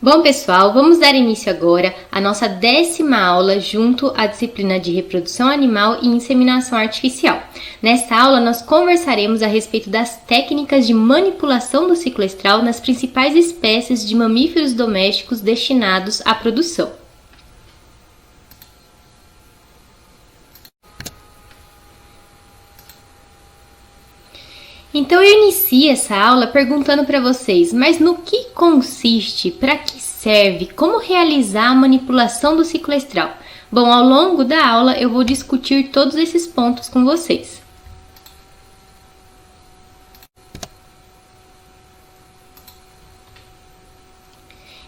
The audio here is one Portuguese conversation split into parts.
Bom, pessoal, vamos dar início agora à nossa 10ª aula junto à disciplina de reprodução animal e inseminação artificial. Nesta aula, nós conversaremos a respeito das técnicas de manipulação do ciclo estral nas principais espécies de mamíferos domésticos destinados à produção. Então eu inicio essa aula perguntando para vocês, mas no que consiste, para que serve, como realizar a manipulação do ciclo estral? Bom, ao longo da aula eu vou discutir todos esses pontos com vocês.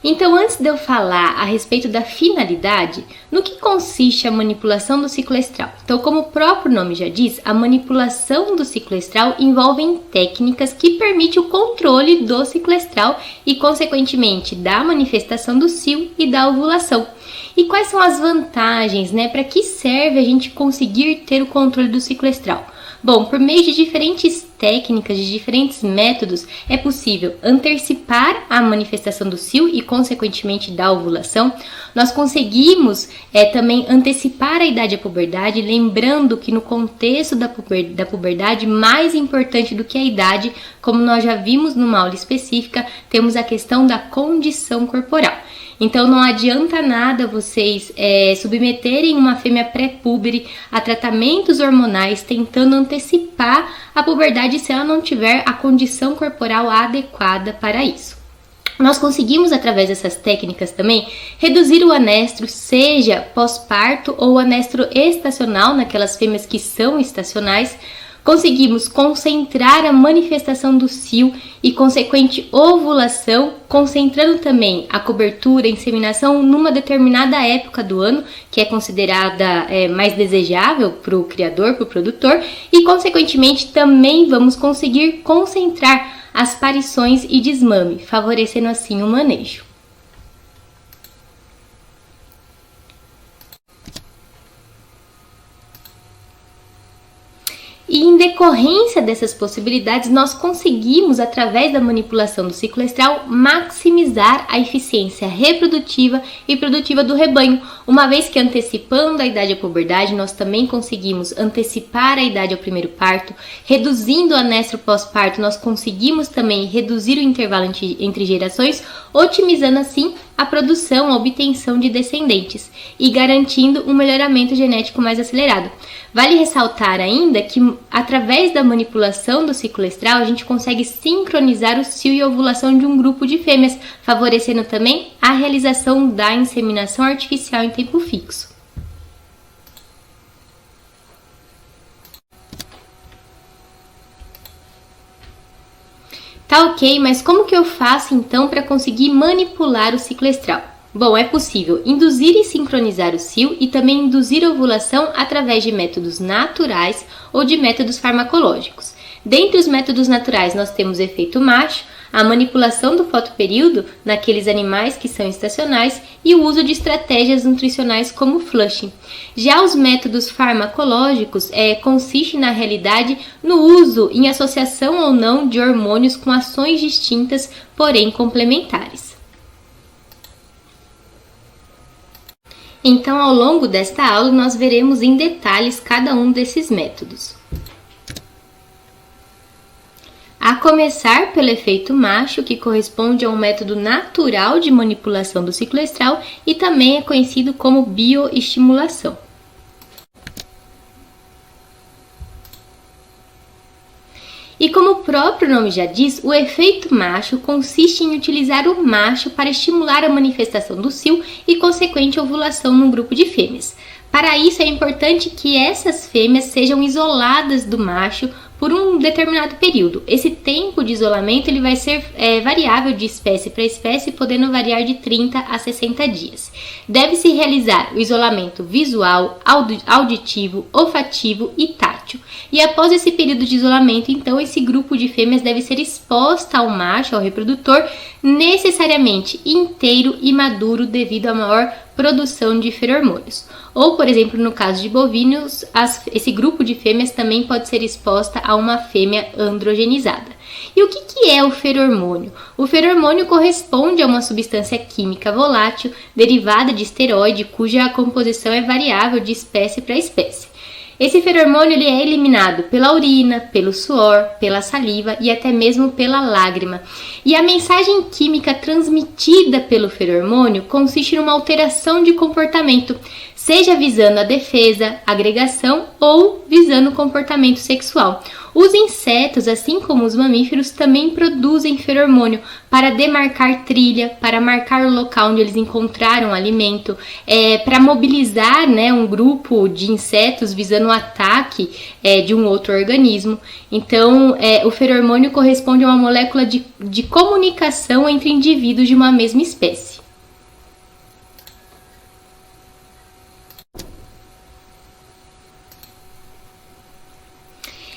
Então, antes de eu falar a respeito da finalidade, no que consiste a manipulação do ciclo estral? Então, como o próprio nome já diz, a manipulação do ciclo estral envolve técnicas que permitem o controle do ciclo estral e, consequentemente, da manifestação do cio e da ovulação. E quais são as vantagens, Para que serve a gente conseguir ter o controle do ciclo estral? Bom, por meio de diferentes técnicas, de diferentes métodos, é possível antecipar a manifestação do cio e, consequentemente, da ovulação. Nós conseguimos também antecipar a idade à puberdade, lembrando que no contexto da puberdade, mais importante do que a idade, como nós já vimos numa aula específica, temos a questão da condição corporal. Então, não adianta nada vocês submeterem uma fêmea pré-púbere a tratamentos hormonais tentando antecipar a puberdade se ela não tiver a condição corporal adequada para isso. Nós conseguimos, através dessas técnicas também, reduzir o anestro, seja pós-parto ou anestro estacional, naquelas fêmeas que são estacionais. Conseguimos concentrar a manifestação do cio e consequente ovulação, concentrando também a cobertura, a inseminação numa determinada época do ano, que é considerada mais desejável para o criador, para o produtor, e consequentemente também vamos conseguir concentrar as parições e desmame, favorecendo assim o manejo. E em decorrência dessas possibilidades, nós conseguimos, através da manipulação do ciclo estral, maximizar a eficiência reprodutiva e produtiva do rebanho, uma vez que antecipando a idade à puberdade, nós também conseguimos antecipar a idade ao primeiro parto, reduzindo o anestro pós-parto, nós conseguimos também reduzir o intervalo entre gerações, otimizando assim a produção, a obtenção de descendentes e garantindo um melhoramento genético mais acelerado. Vale ressaltar ainda que, através da manipulação do ciclo estral, a gente consegue sincronizar o cio e a ovulação de um grupo de fêmeas, favorecendo também a realização da inseminação artificial em tempo fixo. Tá ok, mas como que eu faço então para conseguir manipular o ciclo estral? Bom, é possível induzir e sincronizar o cio e também induzir a ovulação através de métodos naturais ou de métodos farmacológicos. Dentre os métodos naturais, nós temos o efeito macho, a manipulação do fotoperíodo naqueles animais que são estacionais e o uso de estratégias nutricionais como flushing. Já os métodos farmacológicos consistem na realidade no uso em associação ou não de hormônios com ações distintas, porém complementares. Então, ao longo desta aula, nós veremos em detalhes cada um desses métodos. A começar pelo efeito macho, que corresponde a um método natural de manipulação do ciclo estral e também é conhecido como bioestimulação. E como o próprio nome já diz, o efeito macho consiste em utilizar o macho para estimular a manifestação do cio e consequente ovulação num grupo de fêmeas. Para isso é importante que essas fêmeas sejam isoladas do macho por um determinado período. Esse tempo de isolamento ele vai ser variável de espécie para espécie, podendo variar de 30 a 60 dias. Deve-se realizar o isolamento visual, auditivo, olfativo e tátil. E após esse período de isolamento, então, esse grupo de fêmeas deve ser exposta ao macho, ao reprodutor, necessariamente inteiro e maduro devido à maior produção de feromônios. Ou, por exemplo, no caso de bovinos, esse grupo de fêmeas também pode ser exposta a uma fêmea androgenizada. E o que é o feromônio? O feromônio corresponde a uma substância química volátil derivada de esteroide, cuja composição é variável de espécie para espécie. Esse feromônio ele é eliminado pela urina, pelo suor, pela saliva e até mesmo pela lágrima. E a mensagem química transmitida pelo feromônio consiste numa alteração de comportamento, seja visando a defesa, agregação ou visando o comportamento sexual. Os insetos, assim como os mamíferos, também produzem feromônio para demarcar trilha, para marcar o local onde eles encontraram alimento, para mobilizar, né, um grupo de insetos visando o ataque de um outro organismo. Então, o feromônio corresponde a uma molécula de comunicação entre indivíduos de uma mesma espécie.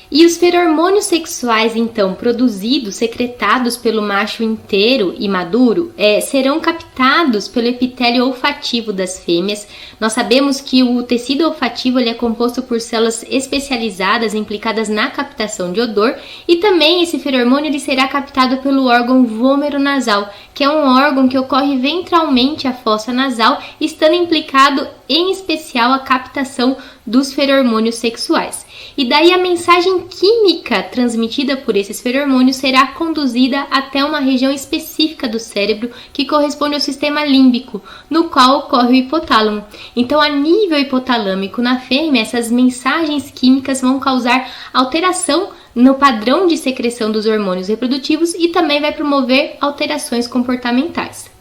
E os feromônios sexuais, então, produzidos, secretados pelo macho inteiro e maduro, serão captados pelo epitélio olfativo das fêmeas. Nós sabemos que o tecido olfativo ele é composto por células especializadas implicadas na captação de odor, e também esse feromônio ele será captado pelo órgão vômero-nasal, que é um órgão que ocorre ventralmente à fossa nasal, estando implicado em especial a captação dos feromônios sexuais. E daí a mensagem química transmitida por esses feromônios será conduzida até uma região específica do cérebro que corresponde ao sistema límbico, no qual ocorre o hipotálamo. Então, a nível hipotalâmico na fêmea, essas mensagens químicas vão causar alteração no padrão de secreção dos hormônios reprodutivos e também vai promover alterações comportamentais.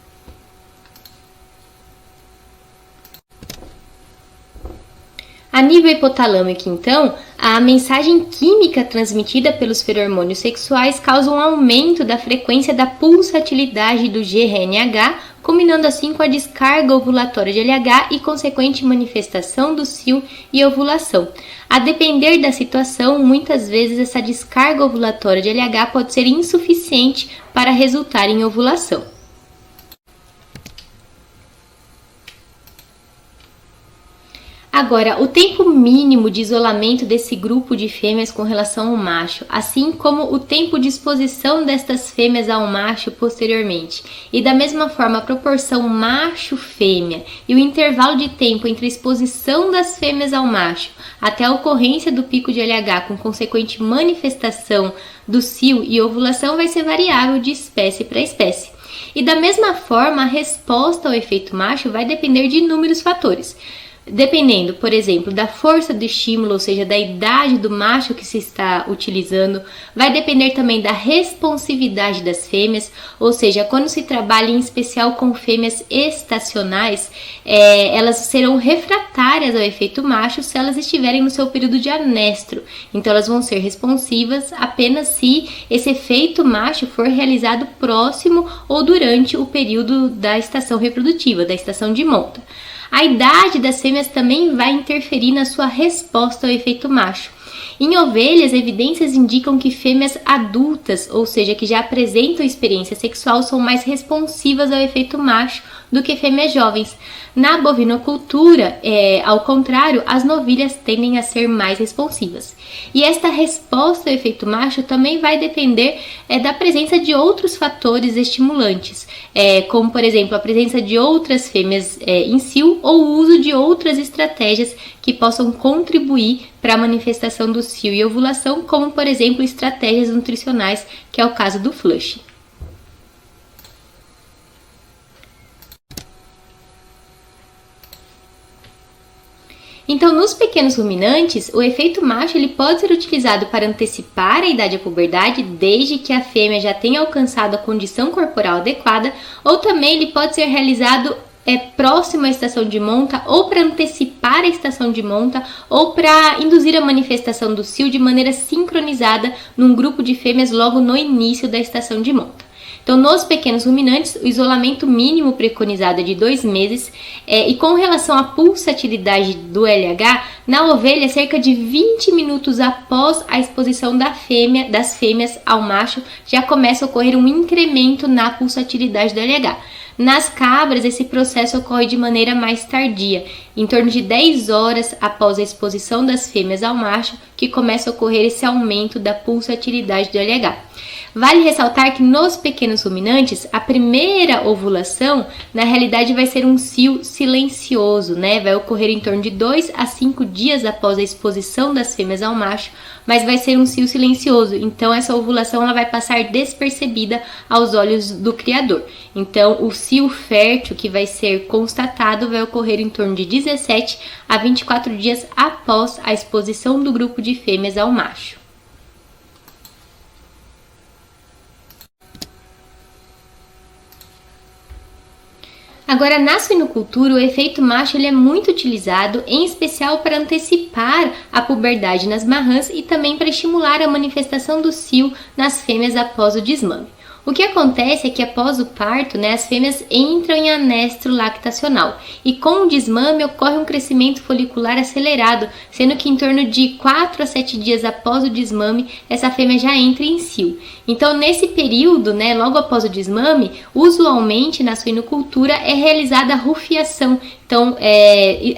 A nível hipotalâmico, então, a mensagem química transmitida pelos feromônios sexuais causa um aumento da frequência da pulsatilidade do GRNH, combinando assim com a descarga ovulatória de LH e consequente manifestação do cio e ovulação. A depender da situação, muitas vezes essa descarga ovulatória de LH pode ser insuficiente para resultar em ovulação. Agora, o tempo mínimo de isolamento desse grupo de fêmeas com relação ao macho, assim como o tempo de exposição destas fêmeas ao macho posteriormente, e da mesma forma a proporção macho-fêmea e o intervalo de tempo entre a exposição das fêmeas ao macho até a ocorrência do pico de LH com consequente manifestação do cio e ovulação vai ser variável de espécie para espécie. E da mesma forma, a resposta ao efeito macho vai depender de inúmeros fatores. Dependendo, por exemplo, da força do estímulo, ou seja, da idade do macho que se está utilizando, vai depender também da responsividade das fêmeas, ou seja, quando se trabalha em especial com fêmeas estacionais, elas serão refratárias ao efeito macho se elas estiverem no seu período de anestro, então elas vão ser responsivas apenas se esse efeito macho for realizado próximo ou durante o período da estação reprodutiva, da estação de monta. A idade das fêmeas também vai interferir na sua resposta ao efeito macho. Em ovelhas, evidências indicam que fêmeas adultas, ou seja, que já apresentam experiência sexual, são mais responsivas ao efeito macho do que fêmeas jovens. Na bovinocultura, ao contrário, as novilhas tendem a ser mais responsivas. E esta resposta ao efeito macho também vai depender da presença de outros fatores estimulantes, como, por exemplo, a presença de outras fêmeas em cio ou o uso de outras estratégias que possam contribuir para a manifestação do cio e ovulação, como, por exemplo, estratégias nutricionais, que é o caso do flush. Então, nos pequenos ruminantes, o efeito macho ele pode ser utilizado para antecipar a idade da puberdade, desde que a fêmea já tenha alcançado a condição corporal adequada, ou também ele pode ser realizado próximo à estação de monta, ou para antecipar a estação de monta, ou para induzir a manifestação do cio de maneira sincronizada num grupo de fêmeas logo no início da estação de monta. Então, nos pequenos ruminantes, o isolamento mínimo preconizado é de 2 meses, e com relação à pulsatilidade do LH, na ovelha, cerca de 20 minutos após a exposição das fêmeas ao macho, já começa a ocorrer um incremento na pulsatilidade do LH. Nas cabras, esse processo ocorre de maneira mais tardia, em torno de 10 horas após a exposição das fêmeas ao macho, que começa a ocorrer esse aumento da pulsatilidade do LH. Vale ressaltar que nos pequenos ruminantes, a primeira ovulação, na realidade, vai ser um cio silencioso, né? Vai ocorrer em torno de 2 a 5 dias após a exposição das fêmeas ao macho, mas vai ser um cio silencioso, então essa ovulação ela vai passar despercebida aos olhos do criador. Então, o cio fértil que vai ser constatado vai ocorrer em torno de 17 a 24 dias após a exposição do grupo de fêmeas ao macho. Agora, na suinocultura, o efeito macho ele é muito utilizado, em especial para antecipar a puberdade nas marrãs e também para estimular a manifestação do cio nas fêmeas após o desmame. O que acontece é que após o parto, as fêmeas entram em anestro lactacional e com o desmame ocorre um crescimento folicular acelerado, sendo que em torno de 4 a 7 dias após o desmame, essa fêmea já entra em cio. Então, nesse período, logo após o desmame, usualmente na suinocultura é realizada a rufiação. Então,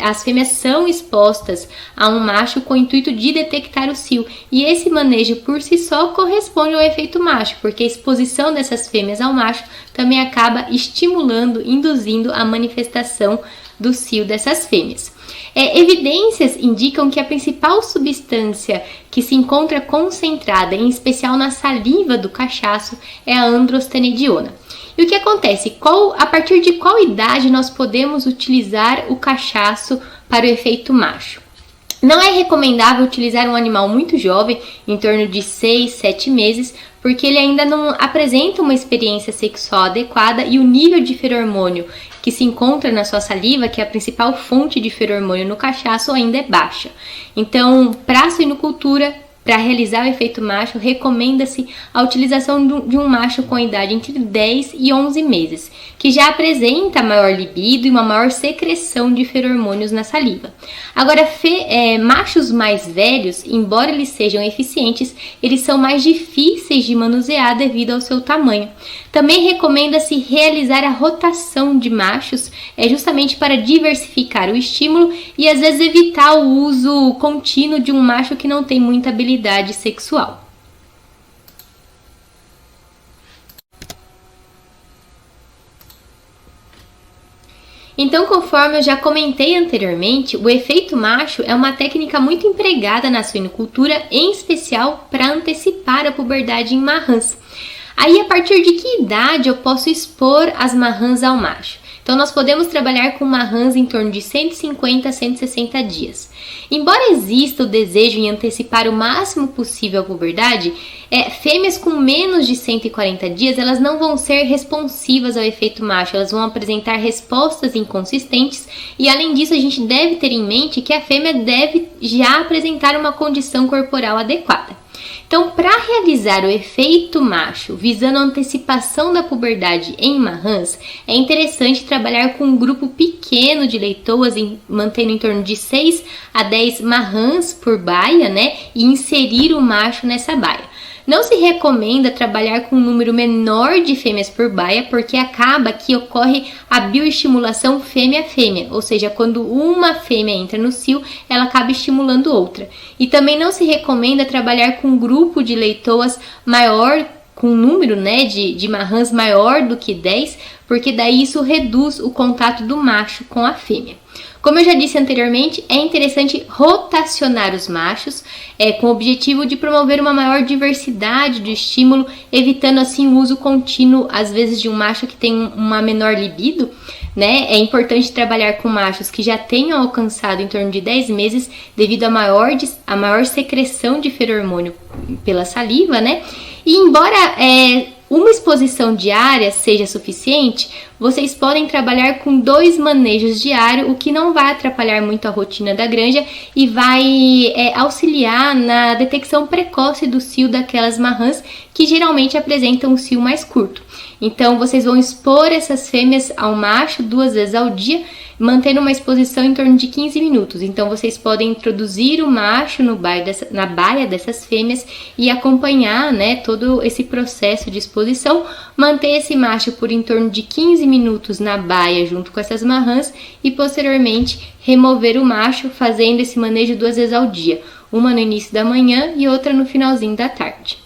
as fêmeas são expostas a um macho com o intuito de detectar o cio. E esse manejo por si só corresponde ao efeito macho, porque a exposição dessas fêmeas ao macho também acaba estimulando, induzindo a manifestação do cio dessas fêmeas. Evidências indicam que a principal substância que se encontra concentrada, em especial na saliva do cachaço, é a androstenediona. E o que acontece? A partir de qual idade nós podemos utilizar o cachaço para o efeito macho? Não é recomendável utilizar um animal muito jovem, em torno de 6, 7 meses, porque ele ainda não apresenta uma experiência sexual adequada e o nível de feromônio que se encontra na sua saliva, que é a principal fonte de feromônio no cachaço, ainda é baixa. Então, para a suinocultura, para realizar o efeito macho, recomenda-se a utilização de um macho com idade entre 10 e 11 meses, que já apresenta maior libido e uma maior secreção de feromônios na saliva. Agora, machos mais velhos, embora eles sejam eficientes, eles são mais difíceis de manusear devido ao seu tamanho. Também recomenda-se realizar a rotação de machos, justamente para diversificar o estímulo e às vezes evitar o uso contínuo de um macho que não tem muita habilidade sexual. Então, conforme eu já comentei anteriormente, o efeito macho é uma técnica muito empregada na suinocultura, em especial para antecipar a puberdade em marrãs. Aí, a partir de que idade eu posso expor as marrãs ao macho? Então, nós podemos trabalhar com marrãs em torno de 150 a 160 dias. Embora exista o desejo em antecipar o máximo possível a puberdade, fêmeas com menos de 140 dias, elas não vão ser responsivas ao efeito macho, elas vão apresentar respostas inconsistentes e, além disso, a gente deve ter em mente que a fêmea deve já apresentar uma condição corporal adequada. Então, para realizar o efeito macho, visando a antecipação da puberdade em marrãs, é interessante trabalhar com um grupo pequeno de leitoas, mantendo em torno de 6 a 10 marrãs por baia, e inserir o macho nessa baia. Não se recomenda trabalhar com um número menor de fêmeas por baia, porque acaba que ocorre a bioestimulação fêmea-fêmea, ou seja, quando uma fêmea entra no cio, ela acaba estimulando outra. E também não se recomenda trabalhar com um grupo de leitoas maior, com um número de marrãs maior do que 10, porque daí isso reduz o contato do macho com a fêmea. Como eu já disse anteriormente, é interessante rotacionar os machos, com o objetivo de promover uma maior diversidade de estímulo, evitando assim o uso contínuo, às vezes, de um macho que tem uma menor libido. É importante trabalhar com machos que já tenham alcançado em torno de 10 meses, devido à maior secreção de feromônio pela saliva, E embora uma exposição diária seja suficiente, vocês podem trabalhar com 2 manejos diários, o que não vai atrapalhar muito a rotina da granja e vai auxiliar na detecção precoce do cio daquelas marrãs que geralmente apresentam um cio mais curto. Então, vocês vão expor essas fêmeas ao macho 2 vezes ao dia, mantendo uma exposição em torno de 15 minutos. Então, vocês podem introduzir o macho na baia dessas fêmeas e acompanhar, né, todo esse processo de exposição, manter esse macho por em torno de 15 minutos na baia junto com essas marrãs e, posteriormente, remover o macho, fazendo esse manejo 2 vezes ao dia, uma no início da manhã e outra no finalzinho da tarde.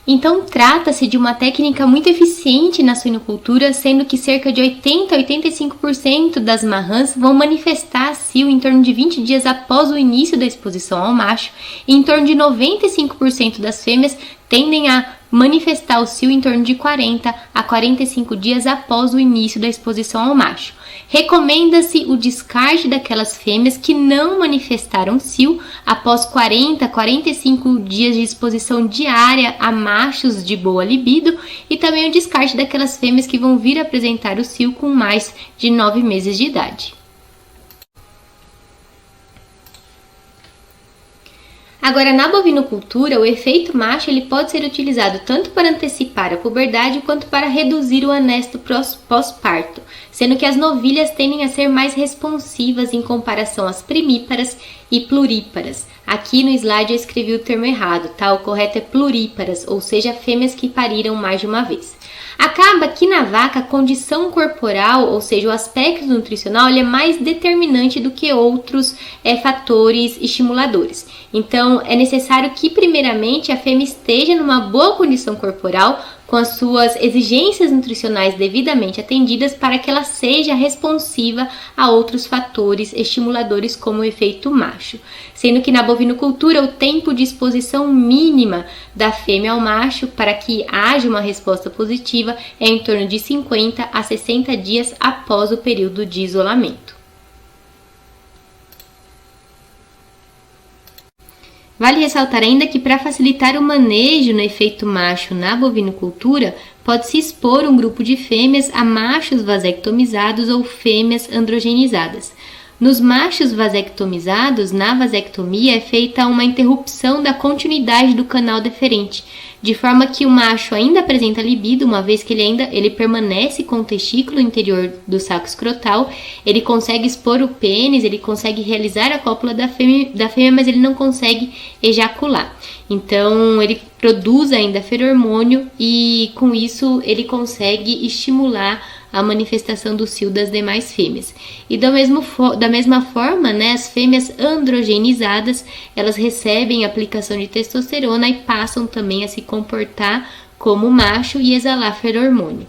Então, trata-se de uma técnica muito eficiente na suinocultura, sendo que cerca de 80 a 85% das marrãs vão manifestar a cio em torno de 20 dias após o início da exposição ao macho, e em torno de 95% das fêmeas tendem a manifestar o cio em torno de 40 a 45 dias após o início da exposição ao macho. Recomenda-se o descarte daquelas fêmeas que não manifestaram cio após 40 a 45 dias de exposição diária a machos de boa libido, e também o descarte daquelas fêmeas que vão vir apresentar o cio com mais de 9 meses de idade. Agora, na bovinocultura, o efeito macho ele pode ser utilizado tanto para antecipar a puberdade quanto para reduzir o anesto pós-parto, sendo que as novilhas tendem a ser mais responsivas em comparação às primíparas e pluríparas. Aqui no slide eu escrevi o termo errado, tá? O correto é pluríparas, ou seja, fêmeas que pariram mais de uma vez. Acaba que na vaca a condição corporal, ou seja, o aspecto nutricional, ele é mais determinante do que outros fatores estimuladores. Então, é necessário que primeiramente a fêmea esteja numa boa condição corporal, com as suas exigências nutricionais devidamente atendidas, para que ela seja responsiva a outros fatores estimuladores como o efeito macho. Sendo que na bovinocultura o tempo de exposição mínima da fêmea ao macho para que haja uma resposta positiva é em torno de 50 a 60 dias após o período de isolamento. Vale ressaltar ainda que, para facilitar o manejo no efeito macho na bovinocultura, pode-se expor um grupo de fêmeas a machos vasectomizados ou fêmeas androgenizadas. Nos machos vasectomizados, na vasectomia é feita uma interrupção da continuidade do canal deferente, de forma que o macho ainda apresenta libido, uma vez que ele permanece com o testículo interior do saco escrotal, ele consegue expor o pênis, ele consegue realizar a cópula da fêmea, mas ele não consegue ejacular. Então, ele produz ainda feromônio e, com isso, ele consegue estimular a manifestação do cio das demais fêmeas. E da mesma forma, né, as fêmeas androgenizadas, elas recebem aplicação de testosterona e passam também a se comportar como macho e exalar feromônio.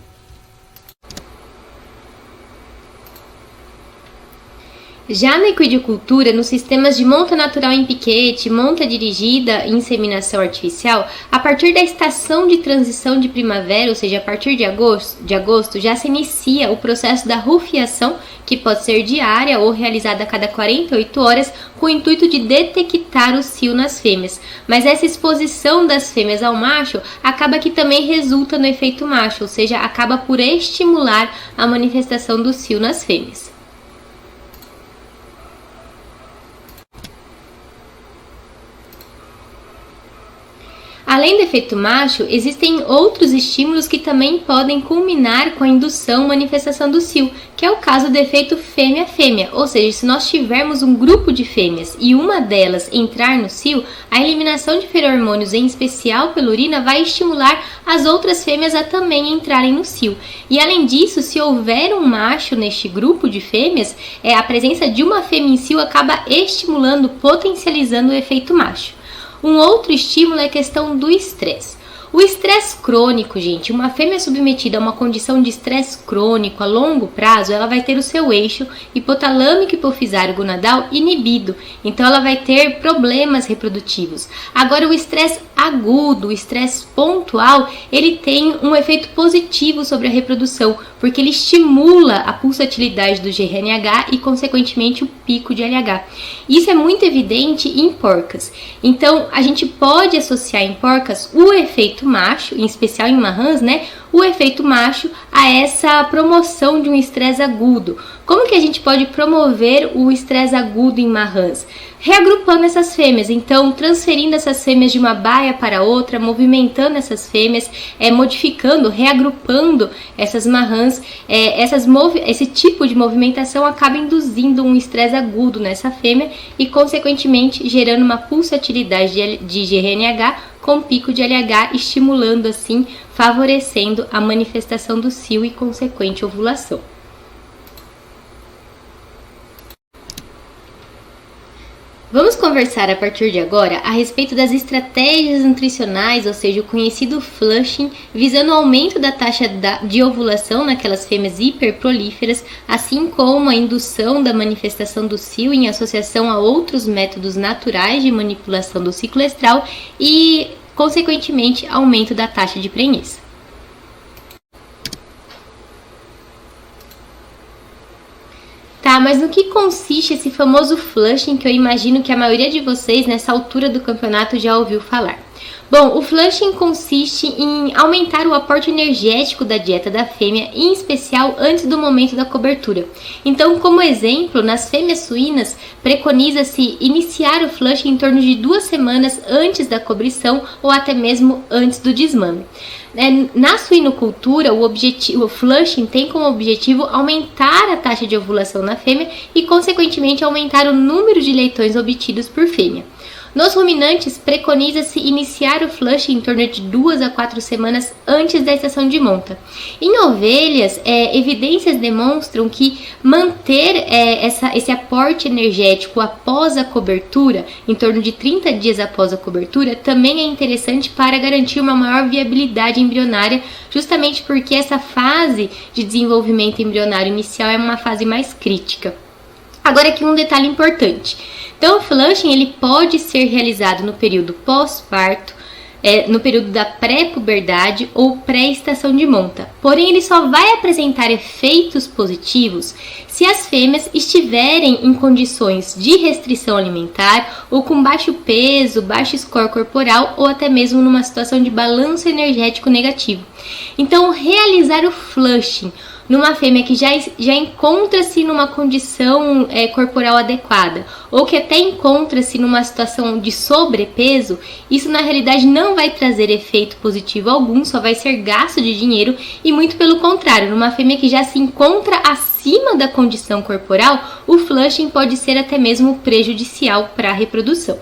Já na equidicultura, nos sistemas de monta natural em piquete, monta dirigida e inseminação artificial, a partir da estação de transição de primavera, ou seja, a partir de agosto, já se inicia o processo da rufiação, que pode ser diária ou realizada a cada 48 horas, com o intuito de detectar o cio nas fêmeas. Mas essa exposição das fêmeas ao macho acaba que também resulta no efeito macho, ou seja, acaba por estimular a manifestação do cio nas fêmeas. Além do efeito macho, existem outros estímulos que também podem culminar com a indução manifestação do cio, que é o caso do efeito fêmea-fêmea, ou seja, se nós tivermos um grupo de fêmeas e uma delas entrar no cio, a eliminação de feromônios, em especial pela urina, vai estimular as outras fêmeas a também entrarem no cio. E além disso, se houver um macho neste grupo de fêmeas, a presença de uma fêmea em cio acaba estimulando, potencializando o efeito macho. Um outro estímulo é a questão do estresse. O estresse crônico, gente, uma fêmea submetida a uma condição de estresse crônico a longo prazo, ela vai ter o seu eixo hipotalâmico hipofisário gonadal inibido, então ela vai ter problemas reprodutivos. Agora, o estresse agudo, o estresse pontual, ele tem um efeito positivo sobre a reprodução, porque ele estimula a pulsatilidade do GRNH e, consequentemente, o pico de LH. Isso é muito evidente em porcas. Então, a gente pode associar em porcas o efeito macho, em especial em marrãs, né? O efeito macho a essa promoção de um estresse agudo. Como que a gente pode promover o estresse agudo em marrãs? Reagrupando essas fêmeas, então transferindo essas fêmeas de uma baia para outra, movimentando essas fêmeas, modificando, reagrupando essas marrãs, esse tipo de movimentação acaba induzindo um estresse agudo nessa fêmea e consequentemente gerando uma pulsatilidade de GRNH com pico de LH, estimulando assim, favorecendo a manifestação do cio e consequente ovulação. Vamos conversar a partir de agora a respeito das estratégias nutricionais, ou seja, o conhecido flushing, visando o aumento da taxa de ovulação naquelas fêmeas hiperprolíferas, assim como a indução da manifestação do cio em associação a outros métodos naturais de manipulação do ciclo estral e, consequentemente, aumento da taxa de prenhez. Tá, mas no que consiste esse famoso flushing que eu imagino que a maioria de vocês nessa altura do campeonato já ouviu falar? Bom, o flushing consiste em aumentar o aporte energético da dieta da fêmea, em especial antes do momento da cobertura. Então, como exemplo, nas fêmeas suínas, preconiza-se iniciar o flushing em torno de 2 semanas antes da cobrição ou até mesmo antes do desmame. Na suinocultura, o flushing tem como objetivo aumentar a taxa de ovulação na fêmea e, consequentemente, aumentar o número de leitões obtidos por fêmea. Nos ruminantes, preconiza-se iniciar o flushing em torno de 2 a 4 semanas antes da estação de monta. Em ovelhas, evidências demonstram que manter esse aporte energético após a cobertura, em torno de 30 dias após a cobertura, também é interessante para garantir uma maior viabilidade embrionária, justamente porque essa fase de desenvolvimento embrionário inicial é uma fase mais crítica. Agora aqui um detalhe importante. Então, o flushing ele pode ser realizado no período pós-parto, no período da pré-puberdade ou pré-estação de monta. Porém, ele só vai apresentar efeitos positivos se as fêmeas estiverem em condições de restrição alimentar ou com baixo peso, baixo score corporal ou até mesmo numa situação de balanço energético negativo. Então, realizar o flushing numa fêmea que já encontra-se numa condição corporal adequada ou que até encontra-se numa situação de sobrepeso, isso na realidade não vai trazer efeito positivo algum, só vai ser gasto de dinheiro e muito pelo contrário, numa fêmea que já se encontra acima da condição corporal, o flushing pode ser até mesmo prejudicial para a reprodução.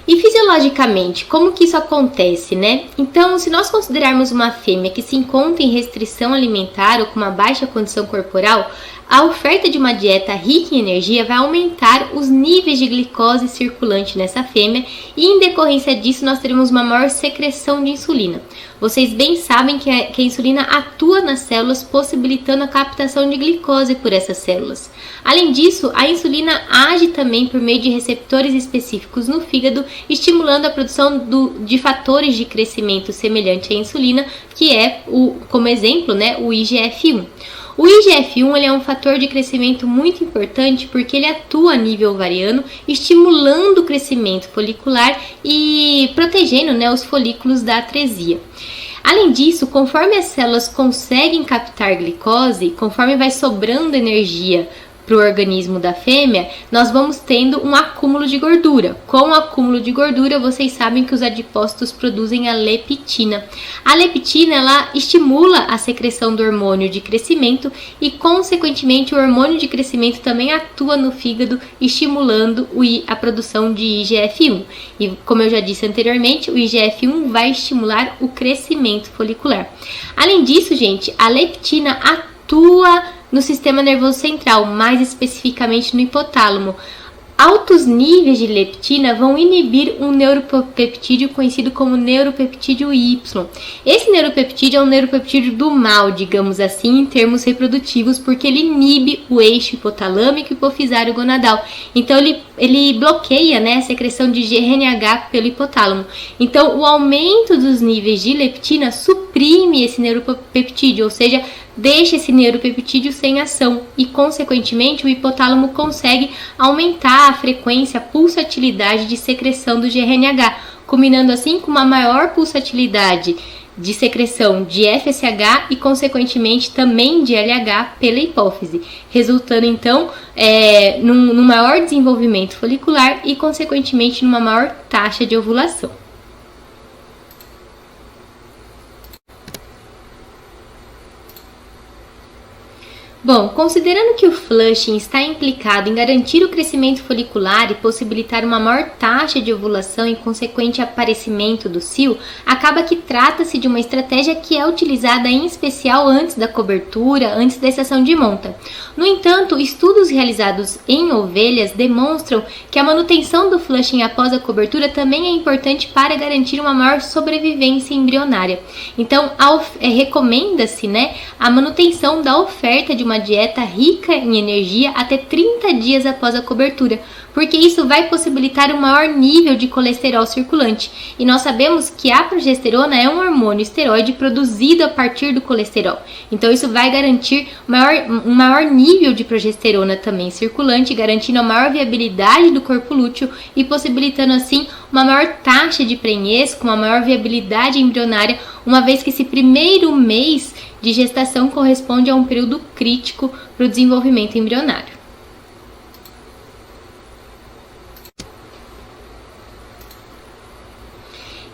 E fisiologicamente, como que isso acontece, né? Então, se nós considerarmos uma fêmea que se encontra em restrição alimentar ou com uma baixa condição corporal, a oferta de uma dieta rica em energia vai aumentar os níveis de glicose circulante nessa fêmea e, em decorrência disso, nós teremos uma maior secreção de insulina. Vocês bem sabem que a insulina atua nas células, possibilitando a captação de glicose por essas células. Além disso, a insulina age também por meio de receptores específicos no fígado, estimulando a produção de fatores de crescimento semelhante à insulina, que é, como exemplo, né, o IGF-1. O IGF-1 ele é um fator de crescimento muito importante porque ele atua a nível ovariano, estimulando o crescimento folicular e protegendo, né, os folículos da atresia. Além disso, conforme as células conseguem captar glicose, conforme vai sobrando energia para o organismo da fêmea, nós vamos tendo um acúmulo de gordura. Com o acúmulo de gordura, vocês sabem que os adipócitos produzem a leptina. A leptina, ela estimula a secreção do hormônio de crescimento e, consequentemente, o hormônio de crescimento também atua no fígado, estimulando a produção de IGF-1. E, como eu já disse anteriormente, o IGF-1 vai estimular o crescimento folicular. Além disso, gente, a leptina atua no sistema nervoso central, mais especificamente no hipotálamo. Altos níveis de leptina vão inibir um neuropeptídeo conhecido como neuropeptídeo Y. Esse neuropeptídeo é um neuropeptídeo do mal, digamos assim, em termos reprodutivos, porque ele inibe o eixo hipotalâmico e hipofisário gonadal. Então, ele bloqueia, né, a secreção de GRNH pelo hipotálamo. Então, o aumento dos níveis de leptina suprime esse neuropeptídeo, ou seja, deixa esse neuropeptídeo sem ação e, consequentemente, o hipotálamo consegue aumentar a frequência, a pulsatilidade de secreção do GRNH. combinando assim com uma maior pulsatilidade de secreção de FSH e, consequentemente, também de LH pela hipófise, resultando então num maior desenvolvimento folicular e, consequentemente, numa maior taxa de ovulação. Bom, considerando que o flushing está implicado em garantir o crescimento folicular e possibilitar uma maior taxa de ovulação e consequente aparecimento do cio, acaba que trata-se de uma estratégia que é utilizada em especial antes da cobertura, antes da estação de monta. No entanto, estudos realizados em ovelhas demonstram que a manutenção do flushing após a cobertura também é importante para garantir uma maior sobrevivência embrionária. Então, recomenda-se, a manutenção da oferta de uma dieta rica em energia até 30 dias após a cobertura, porque isso vai possibilitar um maior nível de colesterol circulante. E nós sabemos que a progesterona é um hormônio esteroide produzido a partir do colesterol. Então isso vai garantir um maior nível de progesterona também circulante, garantindo a maior viabilidade do corpo lúteo e possibilitando assim uma maior taxa de prenhez, com uma maior viabilidade embrionária, uma vez que esse primeiro mês de gestação corresponde a um período crítico para o desenvolvimento embrionário.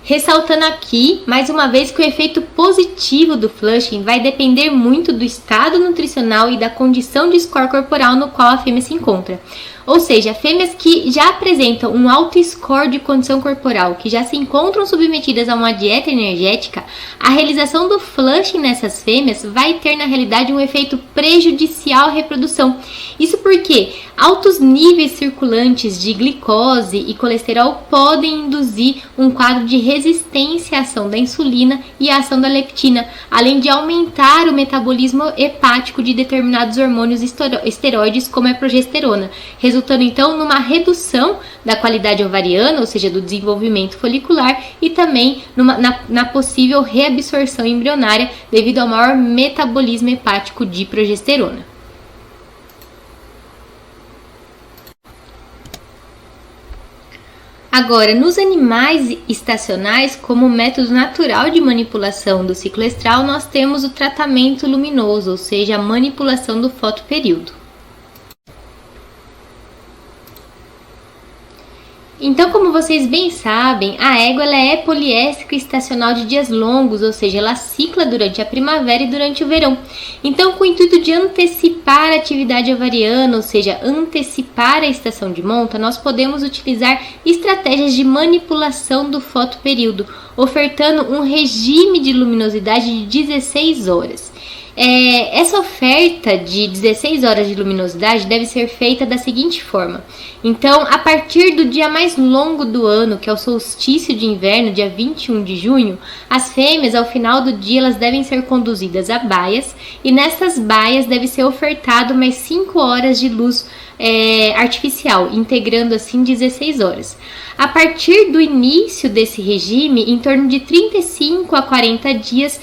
Ressaltando aqui, mais uma vez, que o efeito positivo do flushing vai depender muito do estado nutricional e da condição de score corporal no qual a fêmea se encontra. Ou seja, fêmeas que já apresentam um alto score de condição corporal, que já se encontram submetidas a uma dieta energética, a realização do flushing nessas fêmeas vai ter, na realidade, um efeito prejudicial à reprodução. Isso porque altos níveis circulantes de glicose e colesterol podem induzir um quadro de resistência à ação da insulina e à ação da leptina, além de aumentar o metabolismo hepático de determinados hormônios esteroides, como a progesterona, resultando então numa redução da qualidade ovariana, ou seja, do desenvolvimento folicular, e também na possível reabsorção embrionária devido ao maior metabolismo hepático de progesterona. Agora, nos animais estacionais, como método natural de manipulação do ciclo estral, nós temos o tratamento luminoso, ou seja, a manipulação do fotoperíodo. Então, como vocês bem sabem, a égua ela é poliéstrica e estacional de dias longos, ou seja, ela cicla durante a primavera e durante o verão. Então, com o intuito de antecipar a atividade ovariana, ou seja, antecipar a estação de monta, nós podemos utilizar estratégias de manipulação do fotoperíodo, ofertando um regime de luminosidade de 16 horas. Essa oferta de 16 horas de luminosidade deve ser feita da seguinte forma. Então, a partir do dia mais longo do ano, que é o solstício de inverno, dia 21 de junho, as fêmeas, ao final do dia, elas devem ser conduzidas a baias, e nessas baias deve ser ofertado mais 5 horas de luz artificial, integrando assim 16 horas. A partir do início desse regime, em torno de 35 a 40 dias,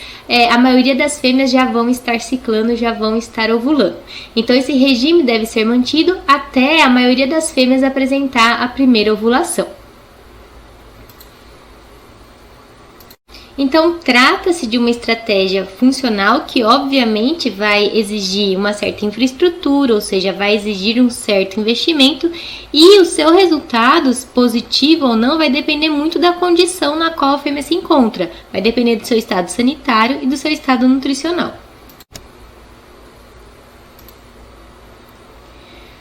a maioria das fêmeas já vão estar ciclando, já vão estar ovulando. Então, esse regime deve ser mantido até a maioria das fêmeas apresentar a primeira ovulação. Então, trata-se de uma estratégia funcional que, obviamente, vai exigir uma certa infraestrutura, ou seja, vai exigir um certo investimento, e o seu resultado, positivo ou não, vai depender muito da condição na qual a fêmea se encontra, vai depender do seu estado sanitário e do seu estado nutricional.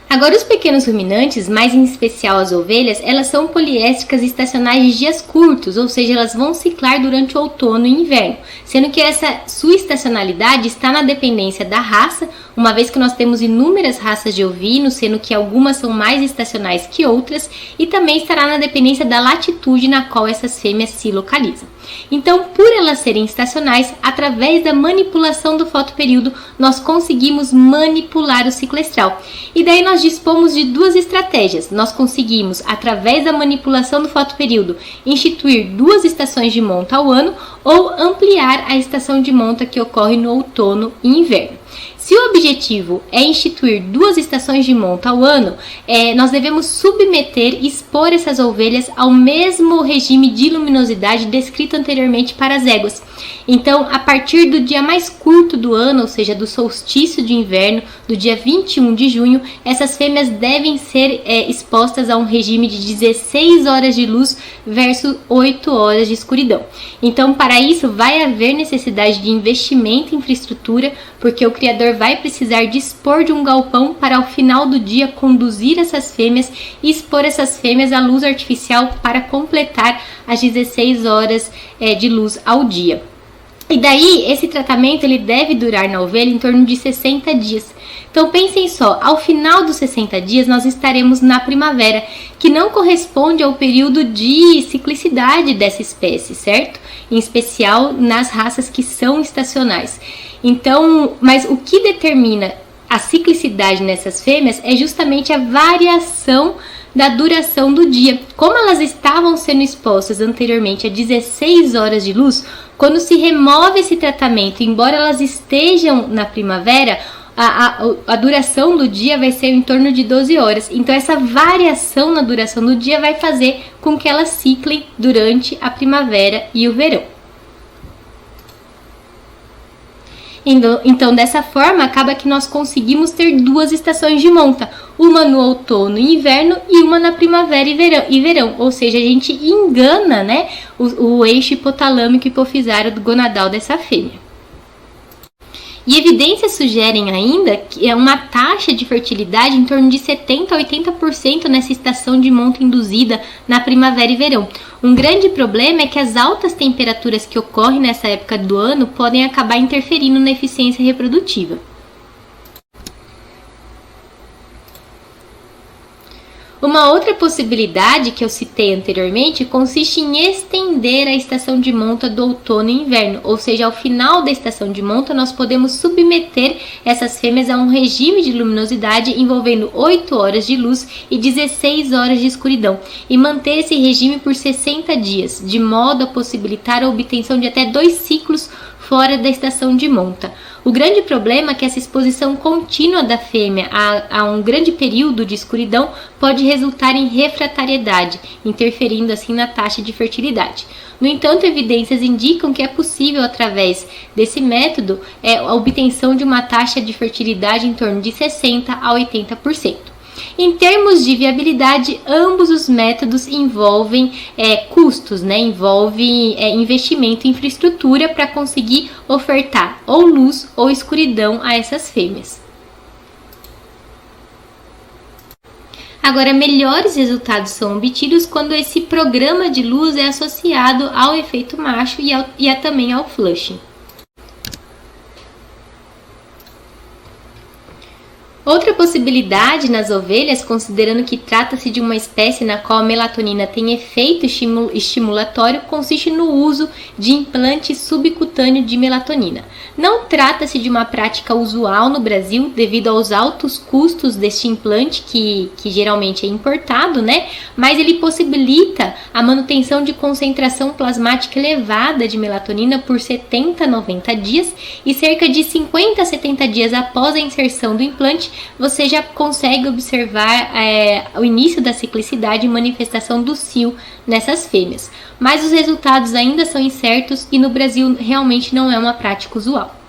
Agora, os pequenos ruminantes, mais em especial as ovelhas, elas são poliéstricas estacionais de dias curtos, ou seja, elas vão ciclar durante o outono e inverno, sendo que essa sua estacionalidade está na dependência da raça, uma vez que nós temos inúmeras raças de ovinos, sendo que algumas são mais estacionais que outras, e também estará na dependência da latitude na qual essas fêmeas se localizam. Então, por elas serem estacionais, através da manipulação do fotoperíodo, nós conseguimos manipular o ciclo estral. E daí nós dispomos de duas estratégias. Nós conseguimos, através da manipulação do fotoperíodo, instituir 2 estações de monta ao ano ou ampliar a estação de monta que ocorre no outono e inverno. Se o objetivo é instituir 2 estações de monta ao ano, nós devemos submeter e expor essas ovelhas ao mesmo regime de luminosidade descrito anteriormente para as éguas. Então, a partir do dia mais curto do ano, ou seja, do solstício de inverno, do dia 21 de junho, essas fêmeas devem ser expostas a um regime de 16 horas de luz versus 8 horas de escuridão. Então, para isso, vai haver necessidade de investimento em infraestrutura, porque o criador vai precisar dispor de um galpão para, ao final do dia, conduzir essas fêmeas e expor essas fêmeas à luz artificial para completar as 16 horas de luz ao dia. E daí, esse tratamento ele deve durar na ovelha em torno de 60 dias. Então, pensem só, ao final dos 60 dias, nós estaremos na primavera, que não corresponde ao período de ciclicidade dessa espécie, certo? Em especial nas raças que são estacionais. Então, mas o que determina a ciclicidade nessas fêmeas é justamente a variação da duração do dia. Como elas estavam sendo expostas anteriormente a 16 horas de luz, quando se remove esse tratamento, embora elas estejam na primavera, a duração do dia vai ser em torno de 12 horas. Então, essa variação na duração do dia vai fazer com que elas ciclem durante a primavera e o verão. Então, dessa forma, acaba que nós conseguimos ter 2 estações de monta, uma no outono e inverno e uma na primavera e verão. Ou seja, a gente engana, né, o eixo hipotalâmico hipofisário do gonadal dessa fêmea. E evidências sugerem ainda que é uma taxa de fertilidade em torno de 70% a 80% nessa estação de monta induzida na primavera e verão. Um grande problema é que as altas temperaturas que ocorrem nessa época do ano podem acabar interferindo na eficiência reprodutiva. Uma outra possibilidade que eu citei anteriormente consiste em estender a estação de monta do outono e inverno, ou seja, ao final da estação de monta nós podemos submeter essas fêmeas a um regime de luminosidade envolvendo 8 horas de luz e 16 horas de escuridão e manter esse regime por 60 dias, de modo a possibilitar a obtenção de até 2 ciclos fora da estação de monta. O grande problema é que essa exposição contínua da fêmea a um grande período de escuridão pode resultar em refratariedade, interferindo assim na taxa de fertilidade. No entanto, evidências indicam que é possível, através desse método, a obtenção de uma taxa de fertilidade em torno de 60% a 80%. Em termos de viabilidade, ambos os métodos envolvem custos, né? Envolve investimento em infraestrutura para conseguir ofertar ou luz ou escuridão a essas fêmeas. Agora, melhores resultados são obtidos quando esse programa de luz é associado ao efeito macho e também ao flushing. Outra possibilidade nas ovelhas, considerando que trata-se de uma espécie na qual a melatonina tem efeito estimulatório, consiste no uso de implante subcutâneo de melatonina. Não trata-se de uma prática usual no Brasil, devido aos altos custos deste implante, que geralmente é importado, né? Mas ele possibilita a manutenção de concentração plasmática elevada de melatonina por 70 a 90 dias e cerca de 50 a 70 dias após a inserção do implante, você já consegue observar o início da ciclicidade e manifestação do cio nessas fêmeas. Mas os resultados ainda são incertos e no Brasil realmente não é uma prática usual.